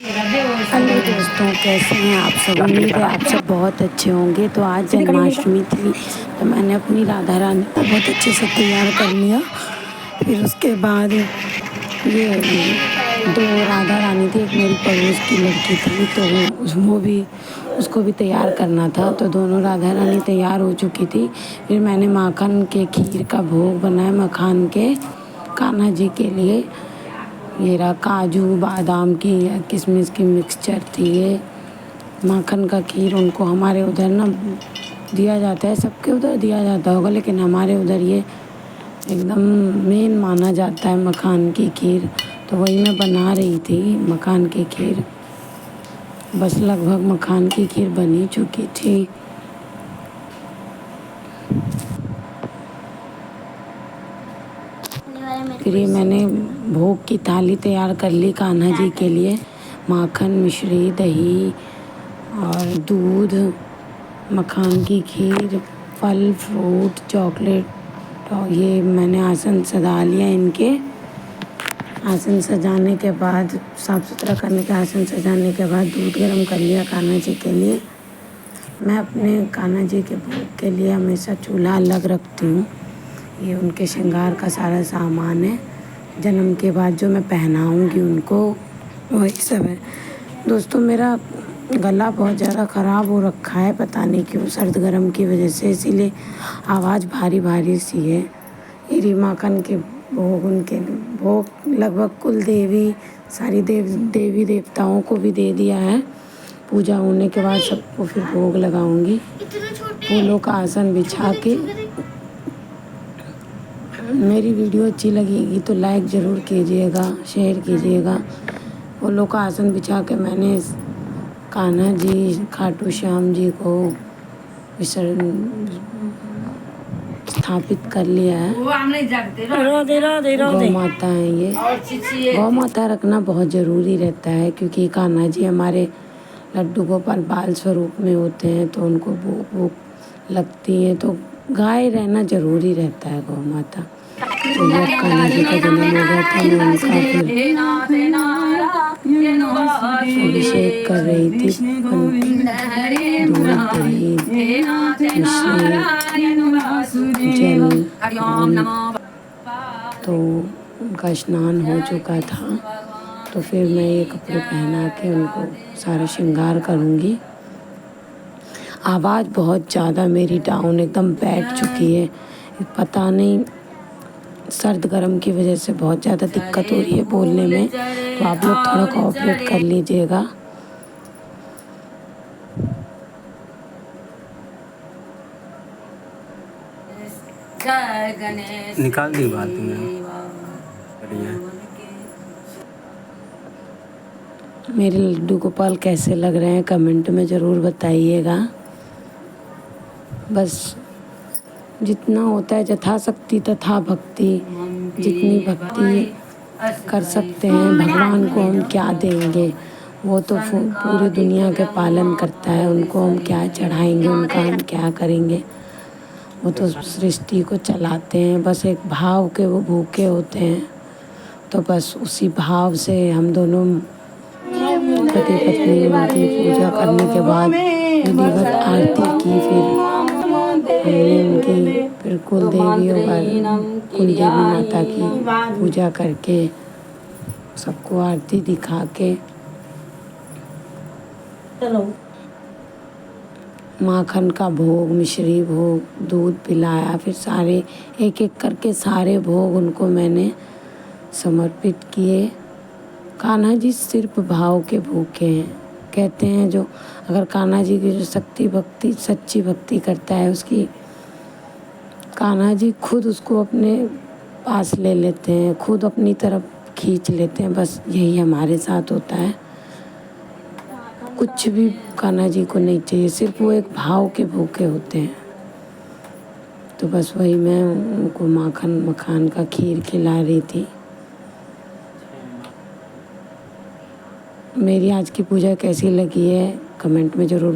Hello दोस्तों, कैसे हैं आप सब। उम्मीद है आप सब बहुत अच्छे होंगे। तो आज जन्माष्टमी थी तो मैंने अपनी राधा रानी को बहुत अच्छे से तैयार कर लिया। फिर उसके बाद ये दो राधा रानी थी, एक मेरी पड़ोस की लड़की थी तो वो भी उसको भी तैयार करना था। तो दोनों राधा रानी तैयार हो चुकी थी। फिर मैंने माखन के खीर का भोग बनाया मखान के कान्हा जी के लिए। ये रहा काजू बादाम की या किशमिश की मिक्सचर थी ये। माखन का खीर उनको हमारे उधर ना दिया जाता है, सबके उधर दिया जाता होगा लेकिन हमारे उधर ये एकदम मेन माना जाता है मखान की खीर। तो वही मैं बना रही थी मखान की खीर। बस लगभग मखान की खीर बनी चुकी थी। फिर ये मैंने भोग की थाली तैयार कर ली कान्हा जी के लिए। माखन मिश्री दही और दूध, मखान की खीर, फल फ्रूट चॉकलेट। और ये मैंने आसन सजा लिया इनके। आसन सजाने के बाद साफ़ सुथरा करने के आसन सजाने के बाद दूध गर्म कर लिया कान्हा जी के लिए। मैं अपने कान्हा जी के भोग के लिए हमेशा चूल्हा अलग रखती हूँ। ये उनके श्रृंगार का सारा सामान है। जन्म के बाद जो मैं पहनाऊँगी उनको वही सब है। दोस्तों, मेरा गला बहुत ज़्यादा ख़राब हो रखा है, पता नहीं क्यों, सर्द गरम की वजह से, इसीलिए आवाज़ भारी भारी सी है। ये माखन के भोग उनके भोग लगभग कुल सारी देवी देवताओं को भी दे दिया है। पूजा होने के बाद सबको फिर भोग लगाऊंगी। फूलों का आसन बिछा के। मेरी वीडियो अच्छी लगेगी तो लाइक ज़रूर कीजिएगा, शेयर कीजिएगा। फूलों का आसन बिछा के मैंने कान्हा जी खाटू श्याम जी को स्थापित कर लिया है। गौ माता है ये। गौ माता रखना बहुत ज़रूरी रहता है क्योंकि कान्हा जी हमारे लड्डू गोपाल बाल स्वरूप में होते हैं तो उनको भूख लगती है तो गाय रहना ज़रूरी रहता है गौ माता। तो ये कान्हा जी का जन्म हो गया था, मैं उनका फिर अभिषेक कर रही थी। दूध दही मिश्री जल तो उनका स्नान हो चुका था। तो फिर मैं ये कपड़े पहना के उनको सारा श्रृंगार करूँगी। आवाज़ बहुत ज़्यादा मेरी डाउन एकदम बैठ चुकी है, पता नहीं सर्द गर्म की वजह से बहुत ज़्यादा दिक्कत हो रही है बोलने में। तो आप लोग थोड़ा कोऑपरेट कर लीजिएगा। निकाल दी बात में बढ़िया। मेरे लड्डू गोपाल कैसे लग रहे हैं कमेंट में ज़रूर बताइएगा। बस जितना होता है यथाशक्ति तथा भक्ति, जितनी भक्ति कर सकते हैं। भगवान को हम क्या देंगे, वो तो पूरी दुनिया के पालन करता है। उनको हम क्या चढ़ाएंगे, उनका हम क्या करेंगे। वो तो सृष्टि को चलाते हैं। बस एक भाव के वो भूखे होते हैं। तो बस उसी भाव से हम दोनों पति पत्नी उनकी पूजा करने के बाद विधिवत आरती की। फिर हमने उनकी फिर कुल देवी माता की पूजा करके सबको आरती दिखा के माखन का भोग, मिश्री भोग, दूध पिलाया। फिर सारे एक एक करके सारे भोग उनको मैंने समर्पित किए। कान्हा जी सिर्फ भाव के भूखे हैं। कहते हैं जो अगर कान्हा जी की जो सच्ची भक्ति करता है उसकी कान्हा जी खुद उसको अपने पास ले लेते हैं, खुद अपनी तरफ खींच लेते हैं। बस यही हमारे साथ होता है। कुछ भी कान्हा जी को नहीं चाहिए, सिर्फ वो एक भाव के भूखे होते हैं। तो बस वही मैं उनको मखान का खीर खिला रही थी। मेरी आज की पूजा कैसी लगी है कमेंट में ज़रूर